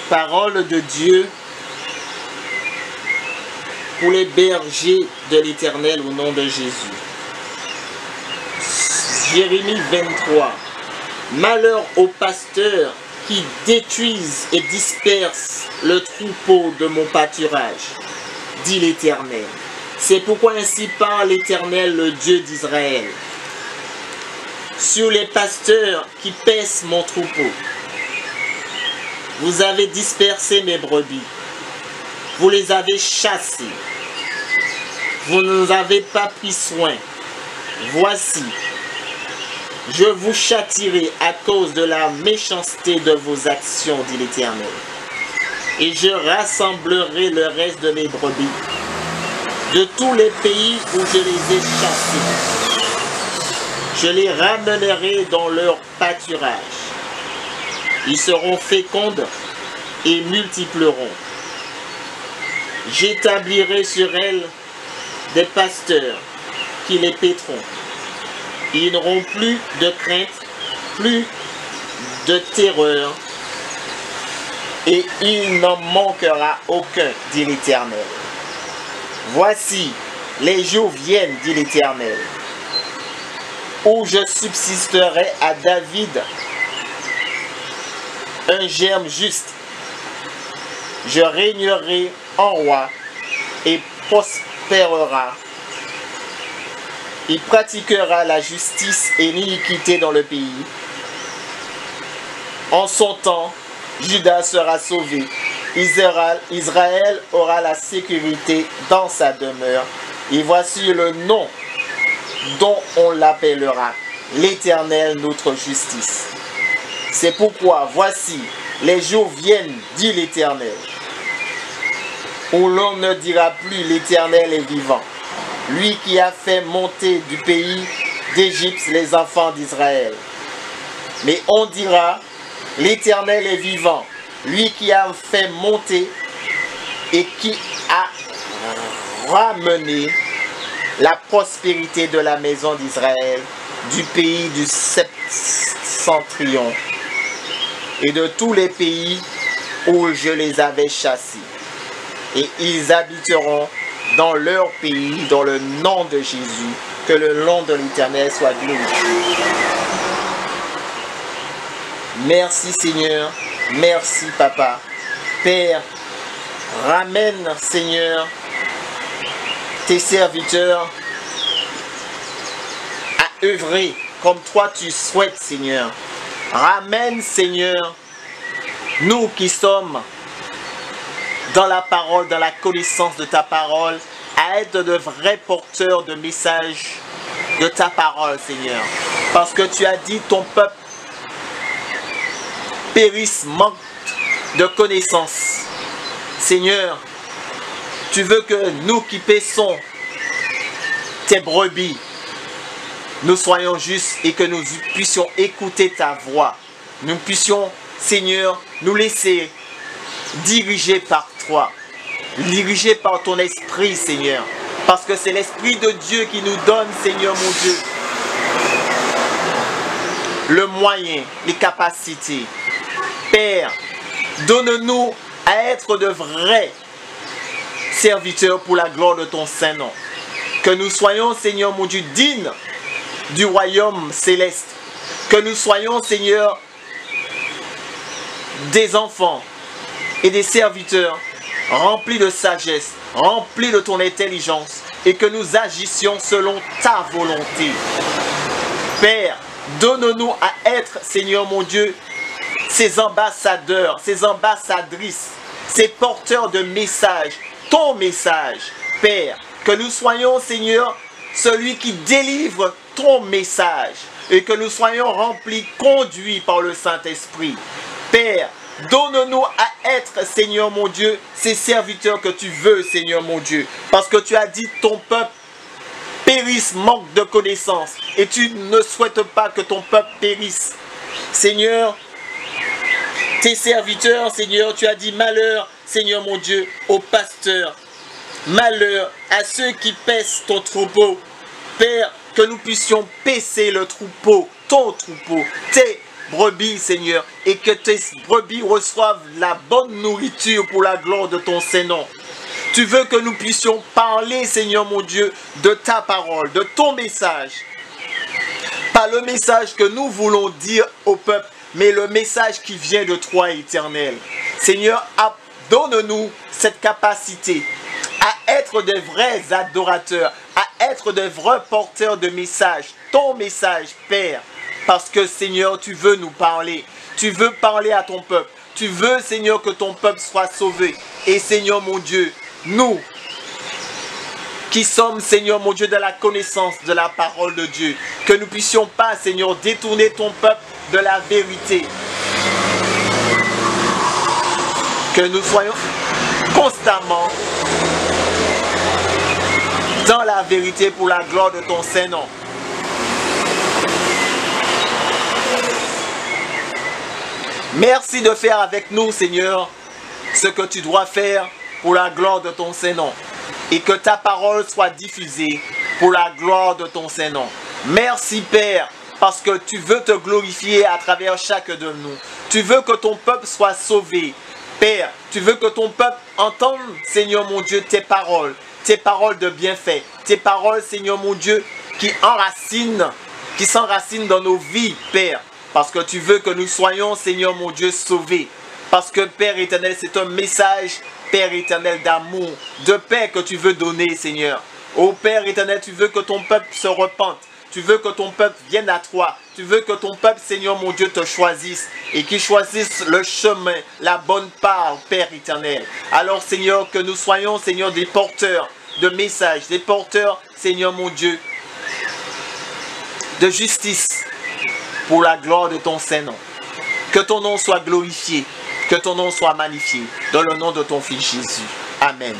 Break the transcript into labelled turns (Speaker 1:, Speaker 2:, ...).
Speaker 1: Parole de Dieu pour les bergers de l'Éternel au nom de Jésus. Jérémie 23. Malheur aux pasteurs qui détruisent et dispersent le troupeau de mon pâturage, dit l'Éternel. C'est pourquoi ainsi parle l'Éternel, le Dieu d'Israël. Sur les pasteurs qui paissent mon troupeau, vous avez dispersé mes brebis, vous les avez chassées, vous n'en avez pas pris soin. Voici, je vous châtierai à cause de la méchanceté de vos actions, dit l'Éternel. Et je rassemblerai le reste de mes brebis de tous les pays où je les ai chassés. Je les ramènerai dans leur pâturage. Ils seront fécondes et multiplieront. J'établirai sur elles des pasteurs qui les paîtront. Ils n'auront plus de crainte, plus de terreur, et il n'en manquera aucun, dit l'Éternel. Voici, les jours viennent, dit l'Éternel, où je subsisterai à David un germe juste. Je régnerai en roi et prospérera. Il pratiquera la justice et l'iniquité dans le pays. En son temps, Juda sera sauvé. Israël aura la sécurité dans sa demeure. Et voici le nom dont on l'appellera, l'Éternel notre justice. C'est pourquoi, voici, les jours viennent, dit l'Éternel, où l'on ne dira plus l'Éternel est vivant. Lui qui a fait monter du pays d'Égypte les enfants d'Israël. Mais on dira, l'Éternel est vivant. Lui qui a fait monter et qui a ramené la prospérité de la maison d'Israël, du pays du septentrion et de tous les pays où je les avais chassés. Et ils habiteront dans leur pays, dans le nom de Jésus, que le nom de l'Éternel soit glorifié. Merci Seigneur, merci Papa. Père, ramène Seigneur tes serviteurs à œuvrer comme toi tu souhaites Seigneur. Ramène Seigneur, nous qui sommes dans la parole, dans la connaissance de ta parole, à être de vrais porteurs de messages de ta parole, Seigneur. Parce que tu as dit ton peuple périsse, manque de connaissance. Seigneur, tu veux que nous qui paissons tes brebis, nous soyons justes et que nous puissions écouter ta voix. Nous puissions, Seigneur, nous laisser diriger par toi, dirigé par ton esprit, Seigneur. Parce que c'est l'Esprit de Dieu qui nous donne, Seigneur mon Dieu, le moyen, les capacités. Père, donne-nous à être de vrais serviteurs pour la gloire de ton Saint-Nom. Que nous soyons, Seigneur mon Dieu, dignes du royaume céleste. Que nous soyons, Seigneur, des enfants et des serviteurs remplis de sagesse, remplis de ton intelligence, et que nous agissions selon ta volonté. Père, donne-nous à être, Seigneur mon Dieu, ces ambassadeurs, ces ambassadrices, ces porteurs de messages, ton message. Père, que nous soyons, Seigneur, celui qui délivre ton message, et que nous soyons remplis, conduits par le Saint-Esprit. Père, donne-nous à être, Seigneur mon Dieu, ces serviteurs que tu veux, Seigneur mon Dieu. Parce que tu as dit ton peuple périsse, manque de connaissance. Et tu ne souhaites pas que ton peuple périsse. Seigneur, tes serviteurs, Seigneur, tu as dit malheur, Seigneur mon Dieu, aux pasteurs. Malheur à ceux qui paissent ton troupeau. Père, que nous puissions paisser le troupeau, ton troupeau, tes brebis, Seigneur, et que tes brebis reçoivent la bonne nourriture pour la gloire de ton Saint-Nom. Tu veux que nous puissions parler, Seigneur mon Dieu, de ta parole, de ton message. Pas le message que nous voulons dire au peuple, mais le message qui vient de toi, Éternel. Seigneur, donne-nous cette capacité à être des vrais adorateurs, à être des vrais porteurs de messages, ton message, Père. Parce que, Seigneur, tu veux nous parler. Tu veux parler à ton peuple. Tu veux, Seigneur, que ton peuple soit sauvé. Et, Seigneur, mon Dieu, nous qui sommes, Seigneur, mon Dieu, de la connaissance de la parole de Dieu, que nous ne puissions pas, Seigneur, détourner ton peuple de la vérité. Que nous soyons constamment dans la vérité pour la gloire de ton Saint-Nom. Merci de faire avec nous, Seigneur, ce que tu dois faire pour la gloire de ton Saint-Nom. Et que ta parole soit diffusée pour la gloire de ton Saint-Nom. Merci, Père, parce que tu veux te glorifier à travers chacun de nous. Tu veux que ton peuple soit sauvé. Père, tu veux que ton peuple entende, Seigneur mon Dieu, tes paroles de bienfait, tes paroles, Seigneur mon Dieu, qui s'enracinent dans nos vies, Père, parce que tu veux que nous soyons, Seigneur mon Dieu, sauvés. Parce que, Père éternel, c'est un message, Père éternel, d'amour, de paix que tu veux donner, Seigneur. Ô Père éternel, tu veux que ton peuple se repente. Tu veux que ton peuple vienne à toi. Tu veux que ton peuple, Seigneur mon Dieu, te choisisse. Et qu'il choisisse le chemin, la bonne part, Père éternel. Alors, Seigneur, que nous soyons, Seigneur, des porteurs de messages. Des porteurs, Seigneur mon Dieu, de justice pour la gloire de ton Saint-Nom. Que ton nom soit glorifié. Que ton nom soit magnifié. Dans le nom de ton Fils Jésus. Amen.